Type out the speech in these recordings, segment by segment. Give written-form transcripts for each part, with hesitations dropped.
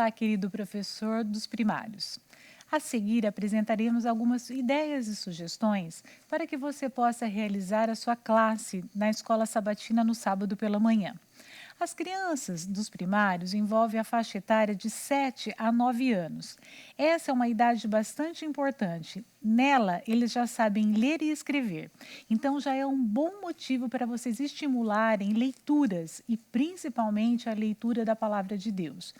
Olá, querido professor dos primários. A seguir, apresentaremos algumas ideias e sugestões para que você possa realizar a sua classe na escola sabatina no sábado pela manhã. As crianças dos primários envolvem a faixa etária de 7 a 9 anos. Essa é uma idade bastante importante. Nela, eles já sabem ler e escrever. Então, já é um bom motivo para vocês estimularem leituras e principalmente a leitura da palavra de Deus.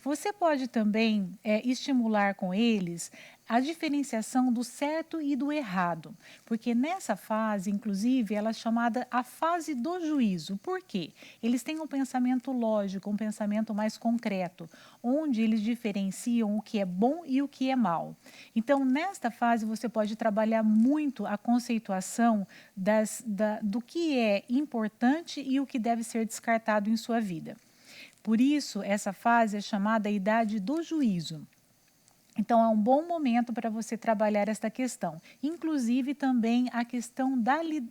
Você pode também estimular com eles a diferenciação do certo e do errado, porque nessa fase, inclusive, ela é chamada a fase do juízo. Por quê? Eles têm um pensamento lógico, um pensamento mais concreto, onde eles diferenciam o que é bom e o que é mal. Então, nesta fase, você pode trabalhar muito a conceituação do que é importante e o que deve ser descartado em sua vida. Por isso, essa fase é chamada a idade do juízo. Então, é um bom momento para você trabalhar esta questão. Inclusive, também a questão dele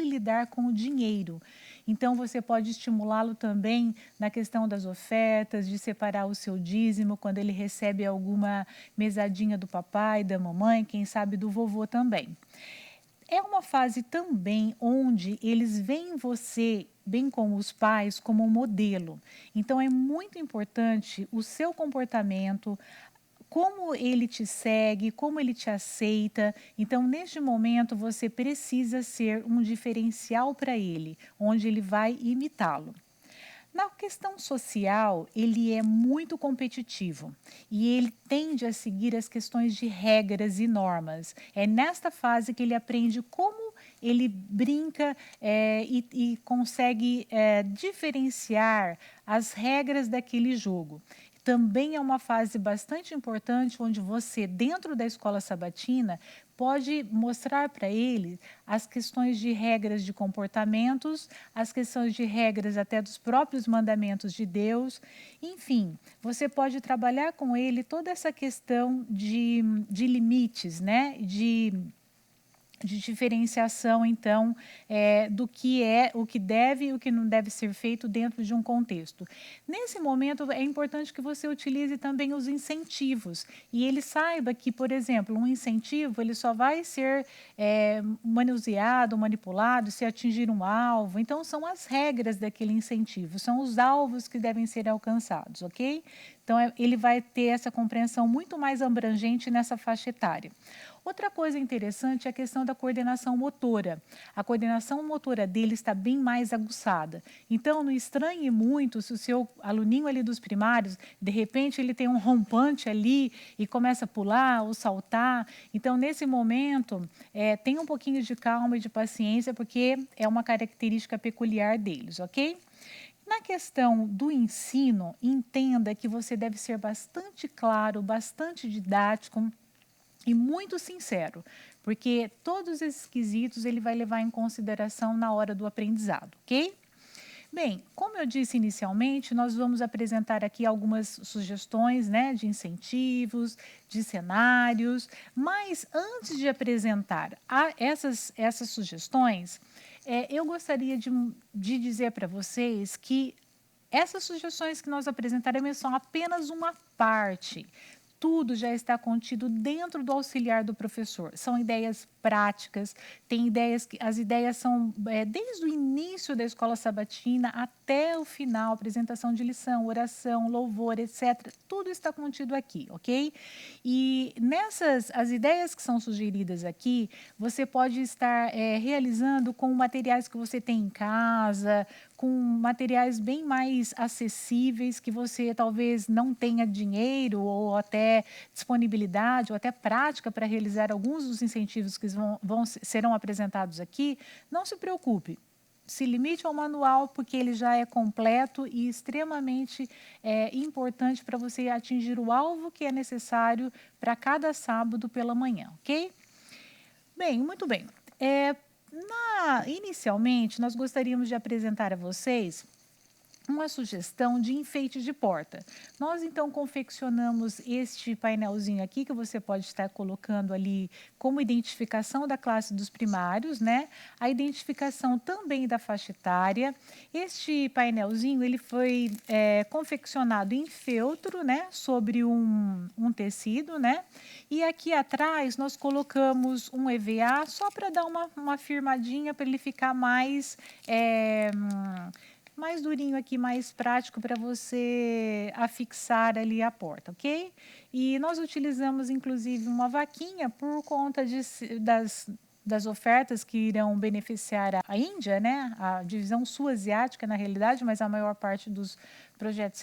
lidar com o dinheiro. Então, você pode estimulá-lo também na questão das ofertas, de separar o seu dízimo, quando ele recebe alguma mesadinha do papai, da mamãe, quem sabe do vovô também. É uma fase também onde eles veem você, bem como os pais, como um modelo. Então, é muito importante o seu comportamento, como ele te segue, como ele te aceita. Então, neste momento, você precisa ser um diferencial para ele, onde ele vai imitá-lo. Na questão social, ele é muito competitivo e ele tende a seguir as questões de regras e normas. É nesta fase que ele aprende como ele brinca e consegue diferenciar as regras daquele jogo. Também é uma fase bastante importante onde você, dentro da escola sabatina, pode mostrar para ele as questões de regras de comportamentos, as questões de regras até dos próprios mandamentos de Deus. Enfim, você pode trabalhar com ele toda essa questão de limites, né? De diferenciação, então, do que é, o que deve e o que não deve ser feito dentro de um contexto. Nesse momento, é importante que você utilize também os incentivos e ele saiba que, por exemplo, um incentivo ele só vai ser manuseado, manipulado se atingir um alvo. Então, são as regras daquele incentivo, são os alvos que devem ser alcançados, ok? Então, ele vai ter essa compreensão muito mais abrangente nessa faixa etária. Outra coisa interessante é a questão da coordenação motora. A coordenação motora dele está bem mais aguçada. Então, não estranhe muito se o seu aluninho ali dos primários, de repente, ele tem um rompante ali e começa a pular ou saltar. Então, nesse momento, tenha um pouquinho de calma e de paciência, porque é uma característica peculiar deles, ok? Na questão do ensino, entenda que você deve ser bastante claro, bastante didático e muito sincero, porque todos esses quesitos ele vai levar em consideração na hora do aprendizado, ok? Bem, como eu disse inicialmente, nós vamos apresentar aqui algumas sugestões, né, de incentivos, de cenários, mas antes de apresentar essas sugestões, eu gostaria de dizer para vocês que essas sugestões que nós apresentaremos são apenas uma parte. Tudo já está contido dentro do auxiliar do professor. São ideias práticas, tem ideias que as ideias são desde o início da escola sabatina até o final, apresentação de lição, oração, louvor, etc. Tudo está contido aqui, ok? E as ideias que são sugeridas aqui, você pode estar realizando com materiais que você tem em casa, com materiais bem mais acessíveis, que você talvez não tenha dinheiro ou até disponibilidade ou até prática para realizar alguns dos incentivos que serão apresentados aqui. Não se preocupe. Se limite ao manual, porque ele já é completo e extremamente importante para você atingir o alvo que é necessário para cada sábado pela manhã, ok? Bem, muito bem. Inicialmente, nós gostaríamos de apresentar a vocês uma sugestão de enfeite de porta. Nós então confeccionamos este painelzinho aqui que você pode estar colocando ali como identificação da classe dos primários, né? A identificação também da faixa etária. Este painelzinho ele foi confeccionado em feltro, né? Sobre um tecido, né? E aqui atrás nós colocamos um EVA só para dar uma firmadinha para ele ficar mais durinho aqui, mais prático para você afixar ali a porta, ok? E nós utilizamos inclusive uma vaquinha por conta das ofertas que irão beneficiar a Índia, né? A divisão sul-asiática na realidade, mas a maior parte dos projetos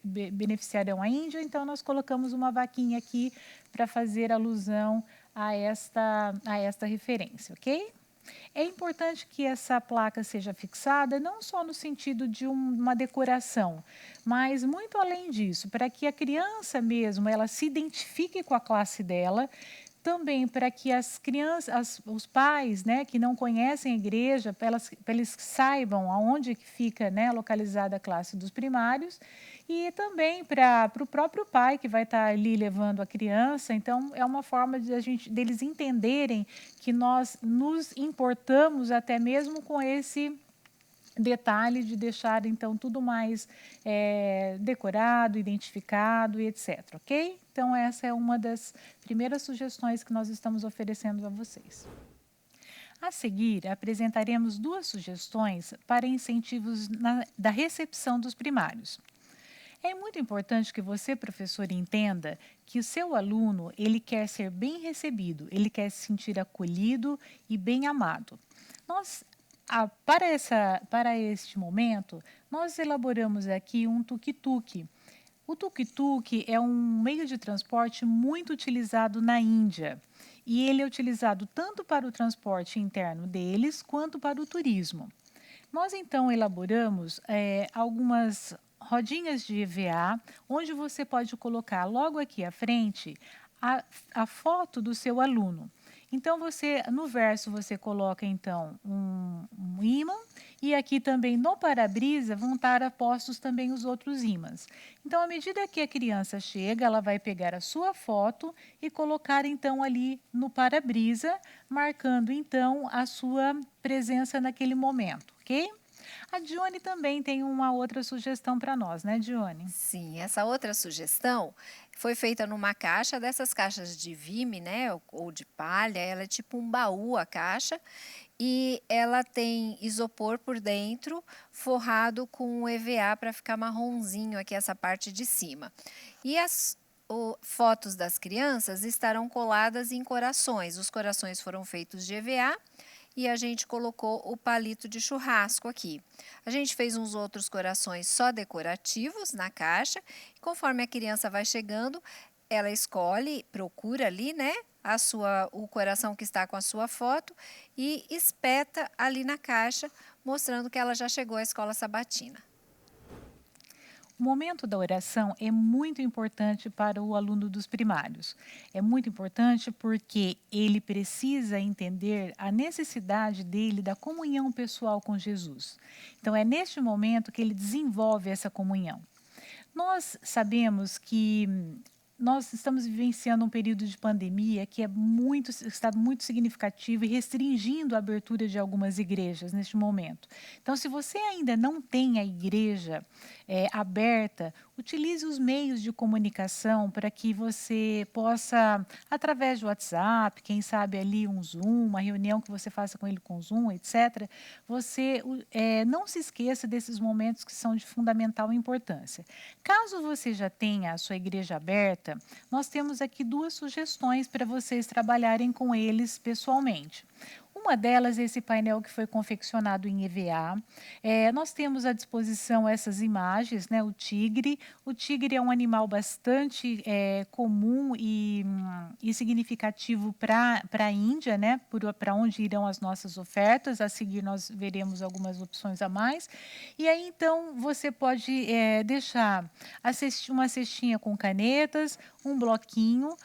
beneficiarão a Índia, então nós colocamos uma vaquinha aqui para fazer alusão a esta referência, ok? É importante que essa placa seja fixada não só no sentido de uma decoração, mas muito além disso, para que a criança mesmo ela se identifique com a classe dela, também para que as crianças, os pais, né, que não conhecem a igreja, para eles saibam aonde que fica, né, localizada a classe dos primários, e também para o próprio pai que vai estar ali levando a criança. Então, é uma forma deles entenderem que nós nos importamos até mesmo com esse detalhe de deixar então tudo mais decorado, identificado e etc, ok? Então essa é uma das primeiras sugestões que nós estamos oferecendo a vocês. A seguir, apresentaremos duas sugestões para incentivos da recepção dos primários. É muito importante que você, professor, entenda que o seu aluno, ele quer ser bem recebido, ele quer se sentir acolhido e bem amado. Nós, para este momento, nós elaboramos aqui um tuk-tuk. O tuk-tuk é um meio de transporte muito utilizado na Índia. E ele é utilizado tanto para o transporte interno deles, quanto para o turismo. Nós então elaboramos algumas rodinhas de EVA, onde você pode colocar logo aqui à frente a foto do seu aluno. Então no verso você coloca então um ímã e aqui também no para-brisa vão estar apostos também os outros ímãs. Então, à medida que a criança chega, ela vai pegar a sua foto e colocar então ali no para-brisa, marcando então a sua presença naquele momento, ok? A Dione também tem uma outra sugestão para nós, né, Dione? Sim, essa outra sugestão foi feita numa caixa dessas caixas de Vime, né, ou de palha. Ela é tipo um baú a caixa e ela tem isopor por dentro, forrado com EVA para ficar marronzinho aqui essa parte de cima. E as fotos das crianças estarão coladas em corações. Os corações foram feitos de EVA e a gente colocou o palito de churrasco aqui. A gente fez uns outros corações só decorativos na caixa, e conforme a criança vai chegando, ela escolhe, procura ali, né, o coração que está com a sua foto e espeta ali na caixa, mostrando que ela já chegou à escola sabatina. O momento da oração é muito importante para o aluno dos primários. É muito importante porque ele precisa entender a necessidade dele da comunhão pessoal com Jesus. Então, é neste momento que ele desenvolve essa comunhão. Nós sabemos que nós estamos vivenciando um período de pandemia que está muito significativo e restringindo a abertura de algumas igrejas neste momento. Então, se você ainda não tem a igreja aberta, utilize os meios de comunicação para que você possa, através do WhatsApp, quem sabe ali um Zoom, uma reunião que você faça com ele com Zoom, etc., você não se esqueça desses momentos que são de fundamental importância. Caso você já tenha a sua igreja aberta, nós temos aqui duas sugestões para vocês trabalharem com eles pessoalmente. Uma delas é esse painel que foi confeccionado em EVA. Nós temos à disposição essas imagens, né? O tigre. O tigre é um animal bastante comum e significativo para a Índia, né? Para onde irão as nossas ofertas. A seguir nós veremos algumas opções a mais. E aí então você pode deixar uma cestinha com canetas, um bloquinho.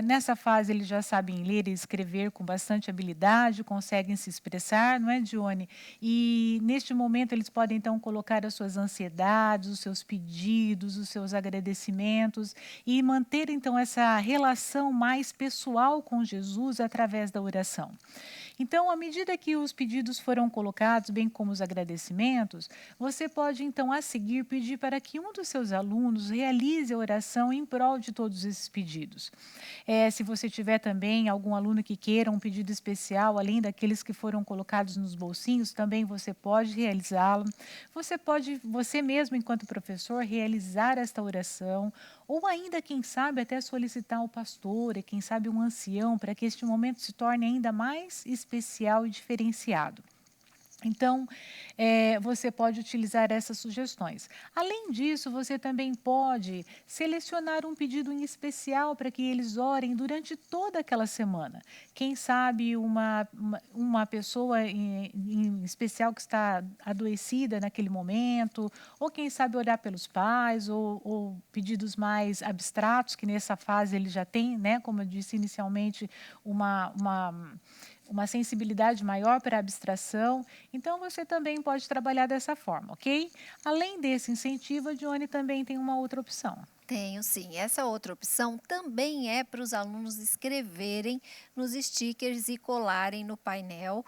Nessa fase eles já sabem ler e escrever com bastante habilidade, conseguem se expressar, não é, Dione? E neste momento eles podem então colocar as suas ansiedades, os seus pedidos, os seus agradecimentos e manter então essa relação mais pessoal com Jesus através da oração. Então, à medida que os pedidos foram colocados, bem como os agradecimentos, você pode então a seguir pedir para que um dos seus alunos realize a oração em prol de todos esses pedidos. Se você tiver também algum aluno que queira um pedido especial, além daqueles que foram colocados nos bolsinhos, também você pode realizá-lo. Você pode, você mesmo, enquanto professor, realizar esta oração, ou ainda, quem sabe, até solicitar ao pastor e, quem sabe, um ancião, para que este momento se torne ainda mais especial e diferenciado. Então, você pode utilizar essas sugestões. Além disso, você também pode selecionar um pedido em especial para que eles orem durante toda aquela semana. Quem sabe uma pessoa em especial que está adoecida naquele momento, ou quem sabe orar pelos pais, ou pedidos mais abstratos, que nessa fase ele já tem, né, como eu disse inicialmente, uma sensibilidade maior para a abstração, então você também pode trabalhar dessa forma, ok? Além desse incentivo, a Dione também tem uma outra opção. Tenho sim. Essa outra opção também é para os alunos escreverem nos stickers e colarem no painel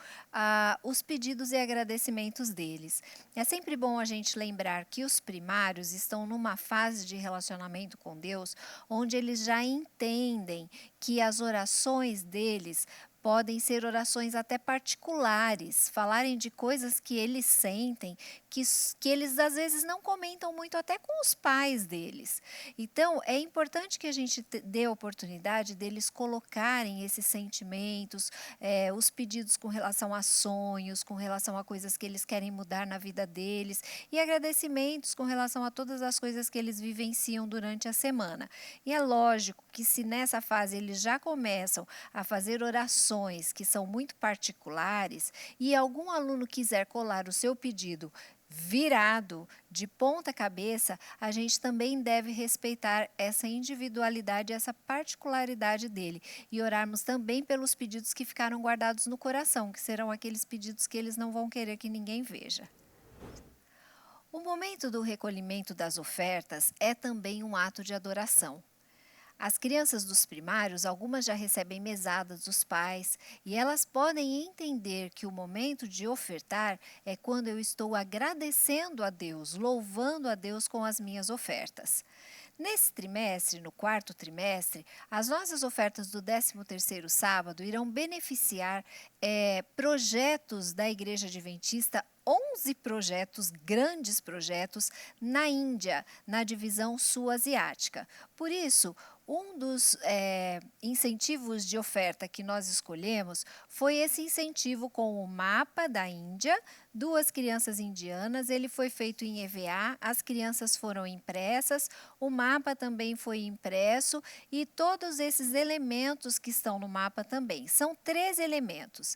os pedidos e agradecimentos deles. É sempre bom a gente lembrar que os primários estão numa fase de relacionamento com Deus, onde eles já entendem que as orações deles podem ser orações até particulares, falarem de coisas que eles sentem, que eles às vezes não comentam muito até com os pais deles. Então, é importante que a gente dê a oportunidade deles colocarem esses sentimentos, os pedidos com relação a sonhos, com relação a coisas que eles querem mudar na vida deles e agradecimentos com relação a todas as coisas que eles vivenciam durante a semana. E é lógico que se nessa fase eles já começam a fazer orações que são muito particulares e algum aluno quiser colar o seu pedido virado de ponta cabeça, a gente também deve respeitar essa individualidade, essa particularidade dele e orarmos também pelos pedidos que ficaram guardados no coração, que serão aqueles pedidos que eles não vão querer que ninguém veja. O momento do recolhimento das ofertas é também um ato de adoração. As crianças dos primários, algumas já recebem mesadas dos pais e elas podem entender que o momento de ofertar é quando eu estou agradecendo a Deus, louvando a Deus com as minhas ofertas. Nesse trimestre, no quarto trimestre, as nossas ofertas do 13º sábado irão beneficiar projetos da Igreja Adventista, 11 projetos, grandes projetos, na Índia, na divisão sul-asiática. Por isso, um dos incentivos de oferta que nós escolhemos foi esse incentivo com o mapa da Índia, 2 crianças indianas, ele foi feito em EVA, as crianças foram impressas, o mapa também foi impresso e todos esses elementos que estão no mapa também. São 3 elementos.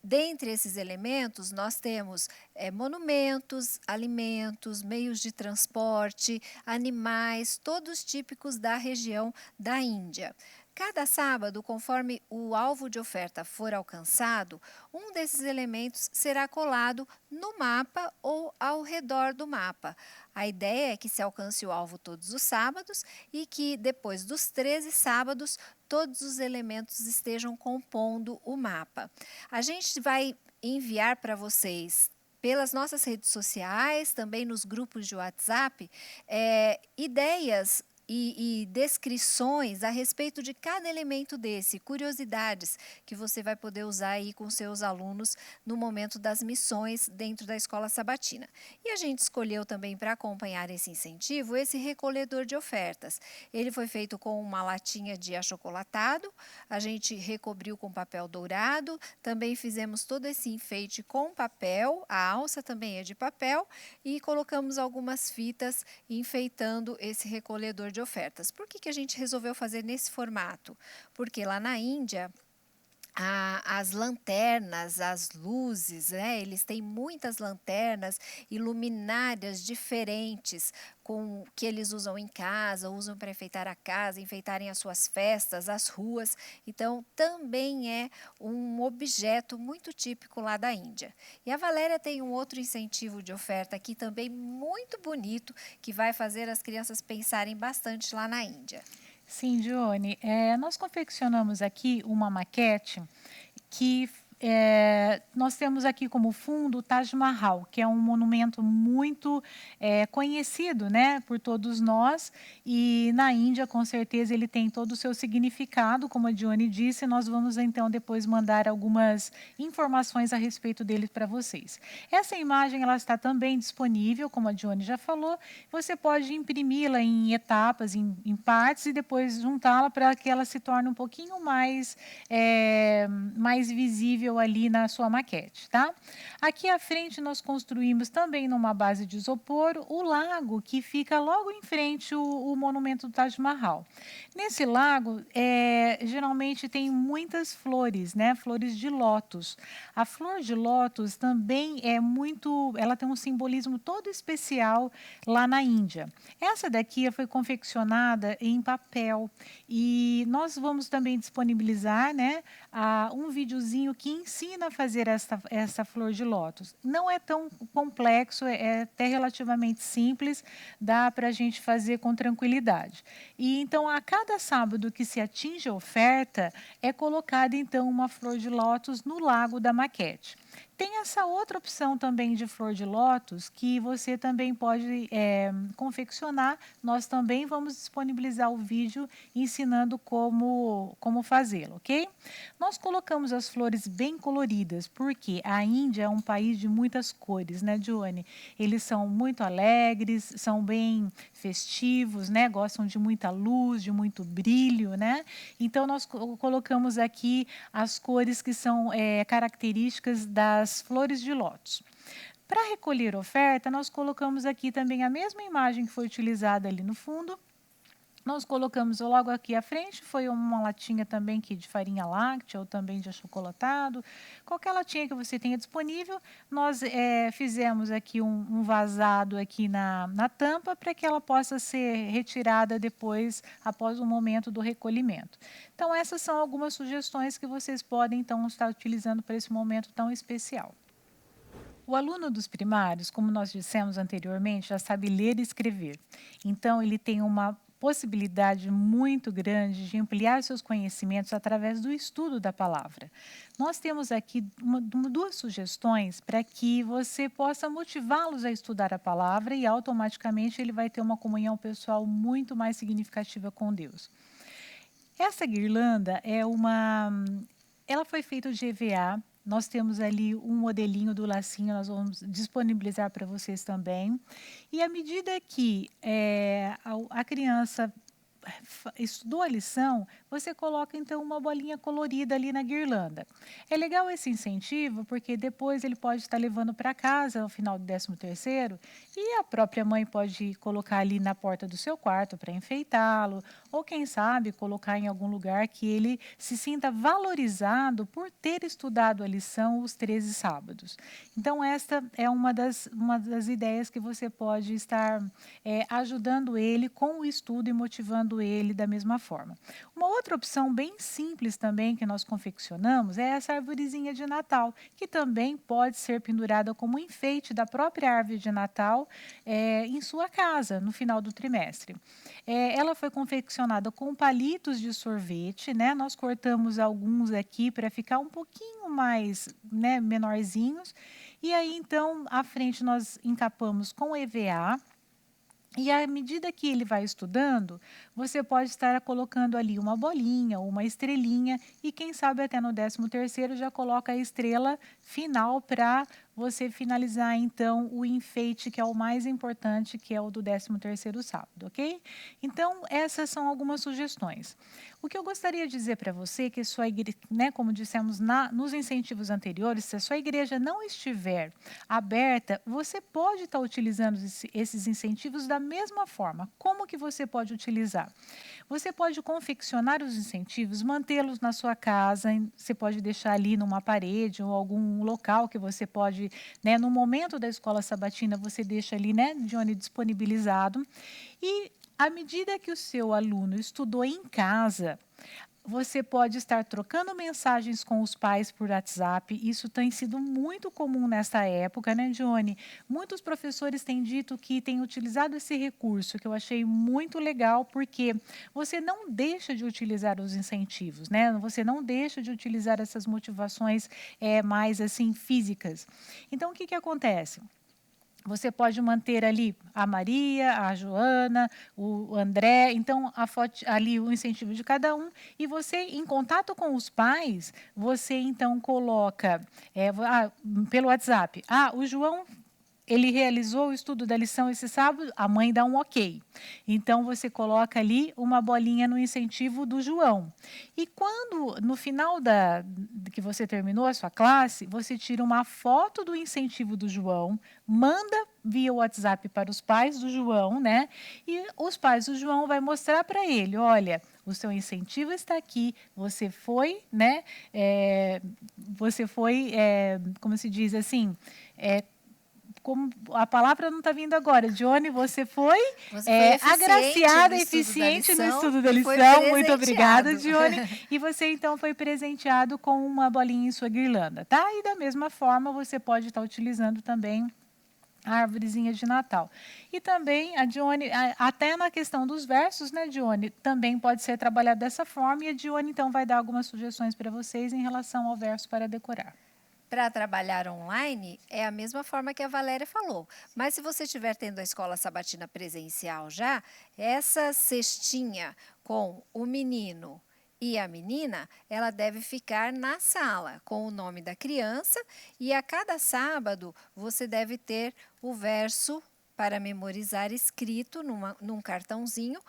Dentre esses elementos, nós temos monumentos, alimentos, meios de transporte, animais, todos típicos da região da Índia. Cada sábado, conforme o alvo de oferta for alcançado, um desses elementos será colado no mapa ou ao redor do mapa. A ideia é que se alcance o alvo todos os sábados e que depois dos 13 sábados, todos os elementos estejam compondo o mapa. A gente vai enviar para vocês pelas nossas redes sociais, também nos grupos de WhatsApp, ideias e descrições a respeito de cada elemento desse, curiosidades que você vai poder usar aí com seus alunos no momento das missões dentro da escola sabatina. E a gente escolheu também para acompanhar esse incentivo, esse recolhedor de ofertas. Ele foi feito com uma latinha de achocolatado, a gente recobriu com papel dourado, também fizemos todo esse enfeite com papel, a alça também é de papel e colocamos algumas fitas enfeitando esse recolhedor de ofertas. Por que a gente resolveu fazer nesse formato? Porque lá na Índia, As lanternas, as luzes, né, eles têm muitas lanternas e luminárias diferentes com que eles usam em casa, usam para enfeitar a casa, enfeitarem as suas festas, as ruas. Então, também é um objeto muito típico lá da Índia. E a Valéria tem um outro incentivo de oferta aqui também muito bonito, que vai fazer as crianças pensarem bastante lá na Índia. Sim, Dione, nós confeccionamos aqui uma maquete que nós temos aqui como fundo o Taj Mahal, que é um monumento muito conhecido, né, por todos nós, e na Índia, com certeza, ele tem todo o seu significado, como a Dione disse, nós vamos então depois mandar algumas informações a respeito dele para vocês. Essa imagem ela está também disponível, como a Dione já falou, você pode imprimi-la em etapas, em partes, e depois juntá-la para que ela se torne um pouquinho mais visível ali na sua maquete, tá? Aqui à frente nós construímos também numa base de isopor o lago que fica logo em frente o monumento do Taj Mahal. Nesse lago, geralmente tem muitas flores, né? Flores de lótus. A flor de lótus também ela tem um simbolismo todo especial lá na Índia. Essa daqui foi confeccionada em papel e nós vamos também disponibilizar, né, um videozinho que ensina a fazer essa flor de lótus. Não é tão complexo, é até relativamente simples, dá para a gente fazer com tranquilidade. E então, a cada sábado que se atinge a oferta, é colocada então uma flor de lótus no lago da maquete. Tem essa outra opção também de flor de lótus que você também pode confeccionar. Nós também vamos disponibilizar o vídeo ensinando como fazê-lo, ok? Nós colocamos as flores bem coloridas, porque a Índia é um país de muitas cores, né, Joane? Eles são muito alegres, são bem festivos, né? Gostam de muita luz, de muito brilho, né? Então, nós colocamos aqui as cores que são características das flores de lótus. Para recolher oferta, nós colocamos aqui também a mesma imagem que foi utilizada ali no fundo. Nós colocamos logo aqui à frente, foi uma latinha também que de farinha láctea ou também de achocolatado. Qualquer latinha que você tenha disponível, nós fizemos aqui um vazado aqui na tampa para que ela possa ser retirada depois, após o momento do recolhimento. Então, essas são algumas sugestões que vocês podem, então, estar utilizando para esse momento tão especial. O aluno dos primários, como nós dissemos anteriormente, já sabe ler e escrever. Então, ele tem uma possibilidade muito grande de ampliar seus conhecimentos através do estudo da palavra. Nós temos aqui duas sugestões para que você possa motivá-los a estudar a palavra e automaticamente ele vai ter uma comunhão pessoal muito mais significativa com Deus. Essa guirlanda ela foi feita de EVA. Nós temos ali um modelinho do lacinho, nós vamos disponibilizar para vocês também. E à medida que a criança estudou a lição, você coloca então uma bolinha colorida ali na guirlanda. É legal esse incentivo porque depois ele pode estar levando para casa no final do 13º e a própria mãe pode colocar ali na porta do seu quarto para enfeitá-lo, ou quem sabe colocar em algum lugar que ele se sinta valorizado por ter estudado a lição os 13 sábados. Então esta é uma das ideias que você pode estar ajudando ele com o estudo e motivando ele da mesma forma. Uma outra opção bem simples também que nós confeccionamos é essa arvorezinha de Natal, que também pode ser pendurada como enfeite da própria árvore de Natal em sua casa, no final do trimestre. Ela foi confeccionada com palitos de sorvete, né? Nós cortamos alguns aqui para ficar um pouquinho mais, né, menorzinhos. E aí, então, à frente nós encapamos com EVA. E à medida que ele vai estudando, você pode estar colocando ali uma bolinha ou uma estrelinha e quem sabe até no 13º já coloca a estrela final para você finalizar então o enfeite que é o mais importante, que é o do 13º sábado, ok? Então essas são algumas sugestões. O que eu gostaria de dizer para você é que sua igreja, né, como dissemos nos incentivos anteriores, se a sua igreja não estiver aberta, você pode estar utilizando esses incentivos da mesma forma. Como que você pode utilizar? Você pode confeccionar os incentivos, mantê-los na sua casa, você pode deixar ali numa parede ou algum local que você pode, né, no momento da escola sabatina, você deixa ali, né, Johnny, disponibilizado. E à medida que o seu aluno estudou em casa, você pode estar trocando mensagens com os pais por WhatsApp. Isso tem sido muito comum nessa época, né, Johnny? Muitos professores têm dito que têm utilizado esse recurso, que eu achei muito legal, porque você não deixa de utilizar os incentivos, né? Você não deixa de utilizar essas motivações mais assim físicas. Então, o que que acontece? Você pode manter ali a Maria, a Joana, o André, então a foto, ali o incentivo de cada um, e você, em contato com os pais, você então coloca pelo WhatsApp, o João ele realizou o estudo da lição esse sábado, a mãe dá um ok. Então você coloca ali uma bolinha no incentivo do João. E quando, no final que você terminou a sua classe, você tira uma foto do incentivo do João, manda via WhatsApp para os pais do João, né? E os pais do João vai mostrar para ele, olha, o seu incentivo está aqui, você foi, né? Como se diz assim, como a palavra não está vindo agora, Johnny, você foi Você foi eficiente no agraciada, estudo da eficiente no lição estudo da e foi lição. Muito obrigada, presenteado. Johnny. E você então foi presenteado com uma bolinha em sua guirlanda, tá? E da mesma forma você pode estar utilizando também a árvorezinha de Natal. E também a Dione, até na questão dos versos, né, Dione, também pode ser trabalhado dessa forma, e a Dione então vai dar algumas sugestões para vocês em relação ao verso para decorar. Para trabalhar online, é a mesma forma que a Valéria falou. Mas se você estiver tendo a escola sabatina presencial já, essa cestinha com o menino e a menina, ela deve ficar na sala com o nome da criança, e a cada sábado você deve ter o verso para memorizar escrito num cartãozinho.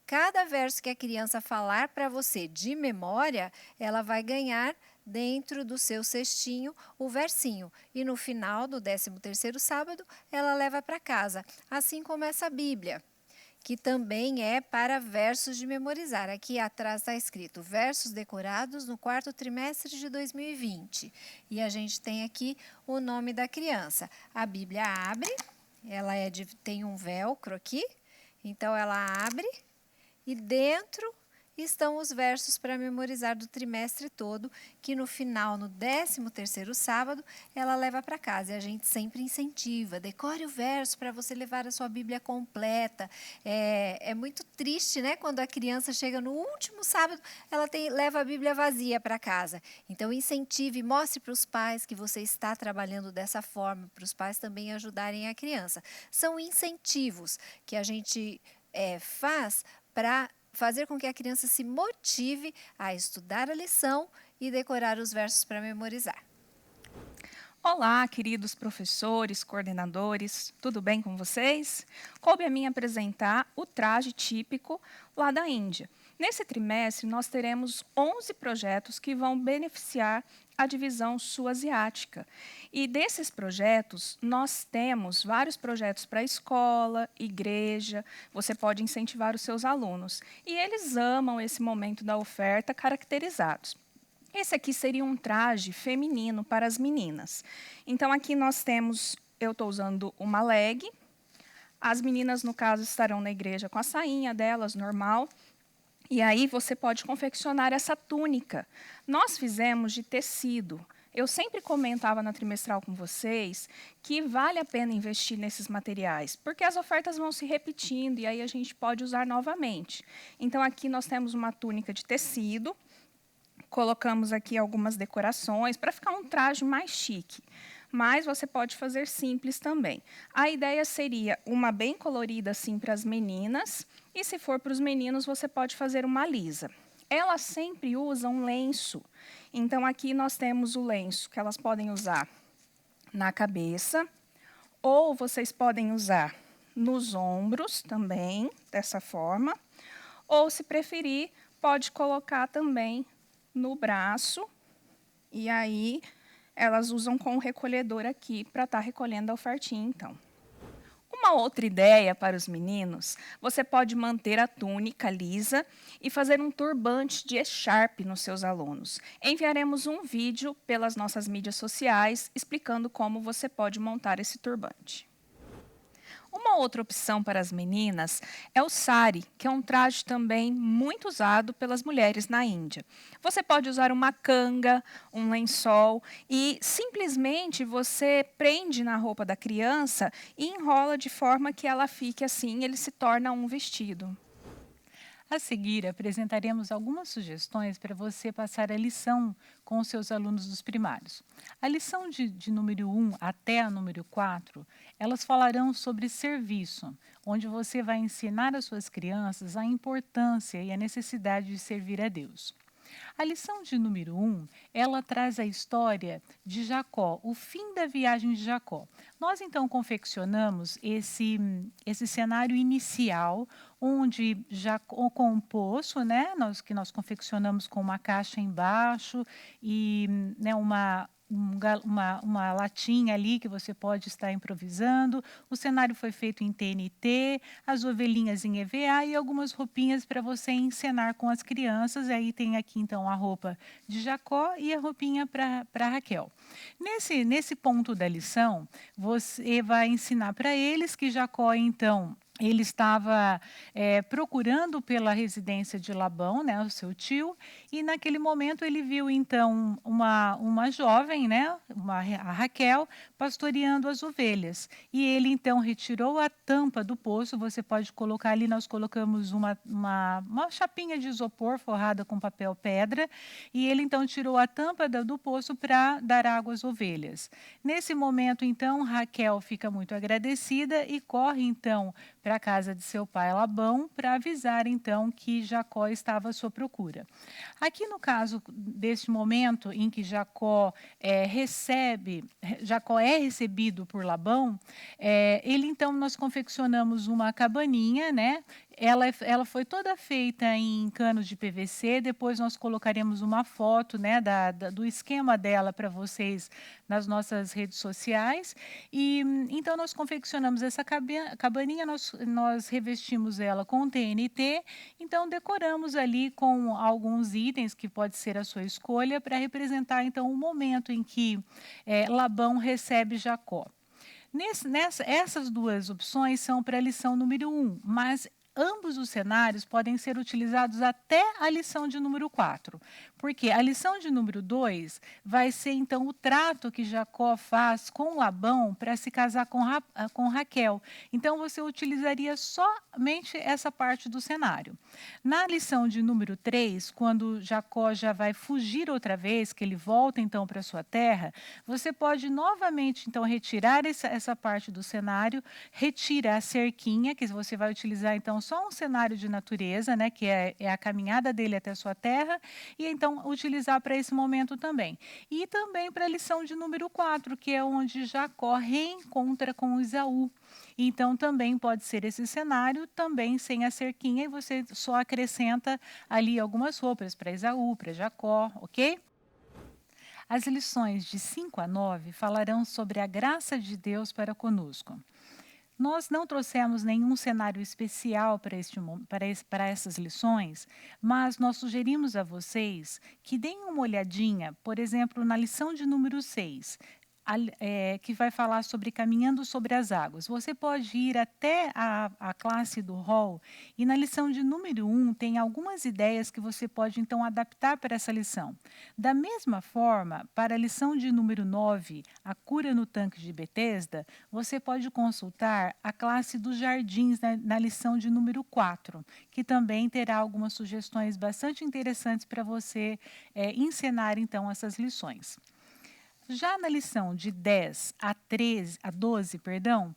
Cada verso que a criança falar para você de memória, ela vai ganhar dentro do seu cestinho o versinho, e no final do 13º sábado ela leva para casa, assim como essa Bíblia, que também é para versos de memorizar. Aqui atrás está escrito versos decorados no 4º trimestre de 2020, e a gente tem aqui o nome da criança. A Bíblia abre, ela tem um velcro aqui, então ela abre e dentro estão os versos para memorizar do trimestre todo, que no final, no 13º sábado, ela leva para casa. E a gente sempre incentiva, decore o verso para você levar a sua Bíblia completa. É muito triste, né? Quando a criança chega no último sábado, ela leva a Bíblia vazia para casa. Então, incentive, mostre para os pais que você está trabalhando dessa forma, para os pais também ajudarem a criança. São incentivos que a gente faz para fazer com que a criança se motive a estudar a lição e decorar os versos para memorizar. Olá, queridos professores, coordenadores, tudo bem com vocês? Coube a mim apresentar o traje típico lá da Índia. Nesse trimestre, nós teremos 11 projetos que vão beneficiar a divisão sul-asiática. E desses projetos, nós temos vários projetos para escola, igreja, você pode incentivar os seus alunos. E eles amam esse momento da oferta caracterizados. Esse aqui seria um traje feminino para as meninas. Então, aqui nós temos, eu estou usando uma leg, as meninas, no caso, estarão na igreja com a sainha delas, normal. E aí você pode confeccionar essa túnica. Nós fizemos de tecido. Eu sempre comentava na trimestral com vocês que vale a pena investir nesses materiais, porque as ofertas vão se repetindo e aí a gente pode usar novamente. Então, aqui nós temos uma túnica de tecido, colocamos aqui algumas decorações para ficar um traje mais chique. Mas você pode fazer simples também. A ideia seria uma bem colorida assim para as meninas, e se for para os meninos, você pode fazer uma lisa. Elas sempre usam lenço, então aqui nós temos o lenço que elas podem usar na cabeça, ou vocês podem usar nos ombros também, dessa forma, ou, se preferir, pode colocar também no braço, e aí elas usam com o recolhedor aqui para estar recolhendo a ofertinha, então. Uma outra ideia para os meninos, você pode manter a túnica lisa e fazer um turbante de echarpe nos seus alunos. Enviaremos um vídeo pelas nossas mídias sociais explicando como você pode montar esse turbante. Uma outra opção para as meninas é o sari, que é um traje também muito usado pelas mulheres na Índia. Você pode usar uma canga, um lençol e simplesmente você prende na roupa da criança e enrola de forma que ela fique assim, ele se torna um vestido. A seguir, apresentaremos algumas sugestões para você passar a lição com os seus alunos dos primários. A lição de número 1 até a número 4, elas falarão sobre serviço, onde você vai ensinar às suas crianças a importância e a necessidade de servir a Deus. A lição de número 1, ela traz a história de Jacó, o fim da viagem de Jacó. Nós então confeccionamos esse cenário inicial, onde Jacó com um poço, né, nós confeccionamos com uma caixa embaixo e né, uma latinha ali que você pode estar improvisando. O cenário foi feito em TNT, as ovelhinhas em EVA e algumas roupinhas para você encenar com as crianças. E aí tem aqui então a roupa de Jacó e a roupinha para Raquel. Nesse ponto da lição, você vai ensinar para eles que Jacó então ele estava procurando pela residência de Labão, né, o seu tio, e naquele momento ele viu então uma jovem, né, a Raquel, pastoreando as ovelhas. E ele então retirou a tampa do poço, você pode colocar ali, nós colocamos uma chapinha de isopor forrada com papel pedra, e ele então tirou a tampa do poço para dar água às ovelhas. Nesse momento, então, Raquel fica muito agradecida e corre então para a casa de seu pai Labão para avisar então que Jacó estava à sua procura. Aqui no caso deste momento em que Jacó é recebido por Labão, ele então nós confeccionamos uma cabaninha, né? Ela foi toda feita em canos de PVC, depois nós colocaremos uma foto, né, do esquema dela para vocês nas nossas redes sociais. E então nós confeccionamos essa cabaninha, nós revestimos ela com TNT, então decoramos ali com alguns itens que pode ser a sua escolha para representar então o momento em que Labão recebe Jacó. Essas duas opções são para a lição número 1, mas ambos os cenários podem ser utilizados até a lição de número 4, porque a lição de número 2 vai ser então o trato que Jacó faz com Labão para se casar com Raquel. Então você utilizaria somente essa parte do cenário. Na lição de número 3, quando Jacó já vai fugir outra vez, que ele volta então para sua terra, você pode novamente então retirar essa parte do cenário, retira a cerquinha, que você vai utilizar então só um cenário de natureza, né, que é a caminhada dele até a sua terra, e então utilizar para esse momento também. E também para a lição de número 4, que é onde Jacó reencontra com Esaú. Então também pode ser esse cenário, também sem a cerquinha, e você só acrescenta ali algumas roupas para Esaú, para Jacó, ok? As lições de 5 a 9 falarão sobre a graça de Deus para conosco. Nós não trouxemos nenhum cenário especial para essas lições, mas nós sugerimos a vocês que deem uma olhadinha, por exemplo, na lição de número 6, que vai falar sobre caminhando sobre as águas. Você pode ir até a classe do hall e na lição de número 1 tem algumas ideias que você pode então adaptar para essa lição. Da mesma forma, para a lição de número 9, a cura no tanque de Betesda, você pode consultar a classe dos jardins na lição de número 4, que também terá algumas sugestões bastante interessantes para você encenar então essas lições. Já na lição de 10 a 12, perdão,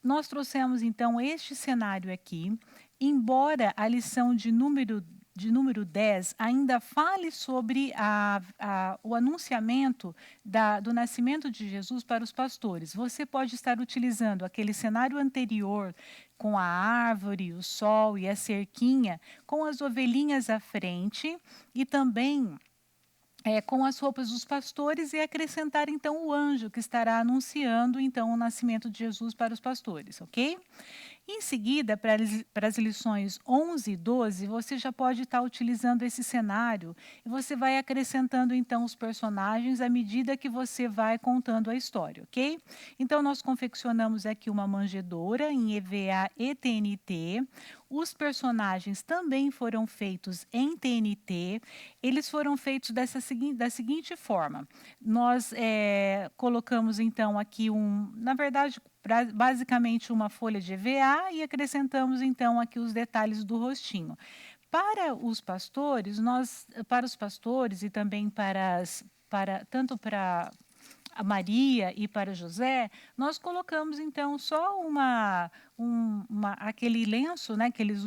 nós trouxemos então este cenário aqui, embora a lição de número de número 10 ainda fale sobre o anunciamento do nascimento de Jesus para os pastores. Você pode estar utilizando aquele cenário anterior com a árvore, o sol e a cerquinha, com as ovelhinhas à frente e também com as roupas dos pastores e acrescentar então o anjo que estará anunciando então o nascimento de Jesus para os pastores, ok? Em seguida, para as lições 11 e 12, você já pode estar utilizando esse cenário e você vai acrescentando então os personagens à medida que você vai contando a história, ok? Então, nós confeccionamos aqui uma manjedoura em EVA e TNT. Os personagens também foram feitos em TNT. Eles foram feitos da seguinte forma. Nós colocamos então aqui na verdade, basicamente uma folha de EVA e acrescentamos então aqui os detalhes do rostinho. Para os pastores, e também tanto para a Maria e para José, nós colocamos então só aquele lenço, né, que eles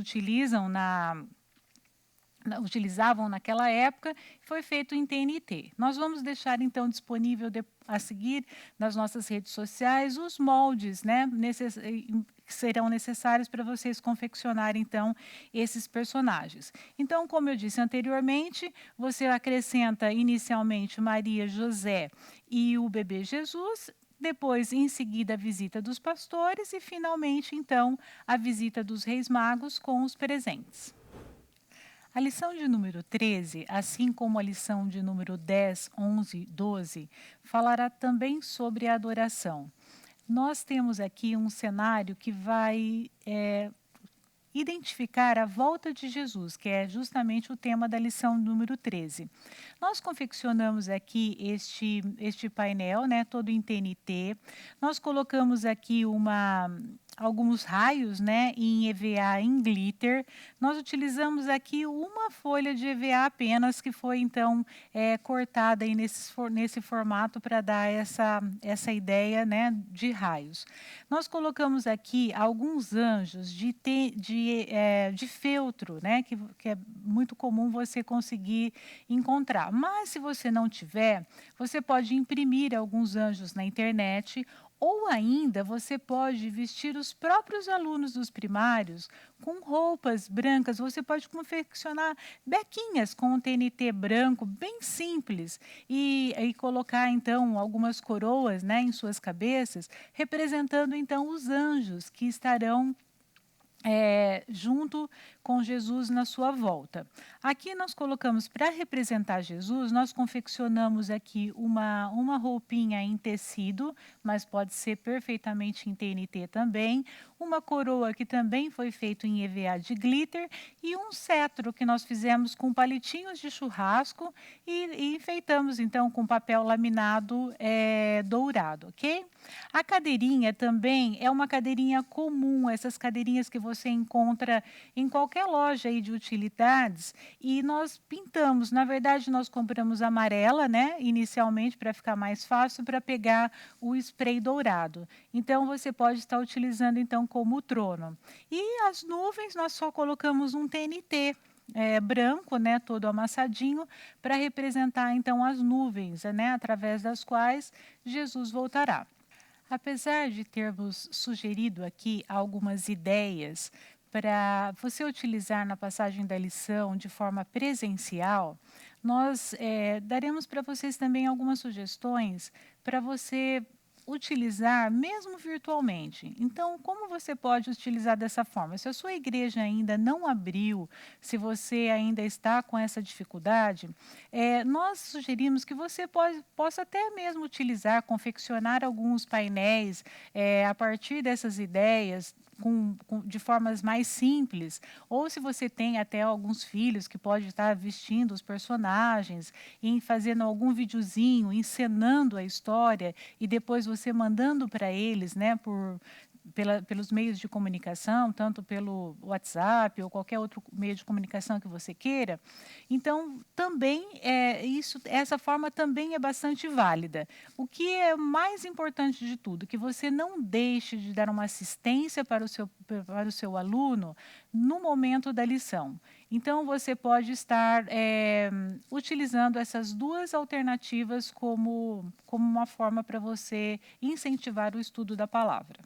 utilizavam naquela época, foi feito em TNT. Nós vamos deixar então disponível a seguir nas nossas redes sociais os moldes, né, que serão necessários para vocês confeccionarem então esses personagens. Então, como eu disse anteriormente, você acrescenta inicialmente Maria, José e o bebê Jesus. Depois, em seguida, a visita dos pastores e, finalmente, então, a visita dos reis magos com os presentes. A lição de número 13, assim como a lição de número 10, 11 e 12, falará também sobre a adoração. Nós temos aqui um cenário que vai identificar a volta de Jesus, que é justamente o tema da lição número 13. Nós confeccionamos aqui este painel, né, todo em TNT. Nós colocamos aqui alguns raios, né, em EVA em glitter. Nós utilizamos aqui uma folha de EVA apenas, que foi então cortada aí nesse formato para dar essa ideia, né, de raios. Nós colocamos aqui alguns anjos de feltro, né, que é muito comum você conseguir encontrar. Mas se você não tiver, você pode imprimir alguns anjos na internet, ou ainda você pode vestir os próprios alunos dos primários com roupas brancas. Você pode confeccionar bequinhas com um TNT branco, bem simples, e colocar então algumas coroas, né, em suas cabeças, representando então os anjos que estarão junto com Jesus na sua volta. Aqui nós colocamos, para representar Jesus, nós confeccionamos aqui uma roupinha em tecido, mas pode ser perfeitamente em TNT também, uma coroa que também foi feito em EVA de glitter e um cetro que nós fizemos com palitinhos de churrasco e enfeitamos então com papel laminado dourado, ok? A cadeirinha também é uma cadeirinha comum, essas cadeirinhas que você encontra em qualquer loja aí de utilidades, e nós pintamos. Na verdade, nós compramos amarela, né, inicialmente para ficar mais fácil para pegar o spray dourado. Então você pode estar utilizando então como trono. E as nuvens nós só colocamos um TNT branco, né, todo amassadinho, para representar então as nuvens, né, através das quais Jesus voltará. Apesar de termos sugerido aqui algumas ideias para você utilizar na passagem da lição de forma presencial, nós daremos para vocês também algumas sugestões para você utilizar mesmo virtualmente. Então, como você pode utilizar dessa forma? Se a sua igreja ainda não abriu, se você ainda está com essa dificuldade, nós sugerimos que você possa até mesmo utilizar, confeccionar alguns painéis a partir dessas ideias, de formas mais simples, ou se você tem até alguns filhos que pode estar vestindo os personagens, e fazendo algum videozinho, encenando a história, e depois você mandando para eles, né, pelos meios de comunicação, tanto pelo WhatsApp ou qualquer outro meio de comunicação que você queira, então também essa forma também é bastante válida. O que é mais importante de tudo, que você não deixe de dar uma assistência para o seu aluno no momento da lição. Então, você pode estar utilizando essas duas alternativas como uma forma para você incentivar o estudo da palavra.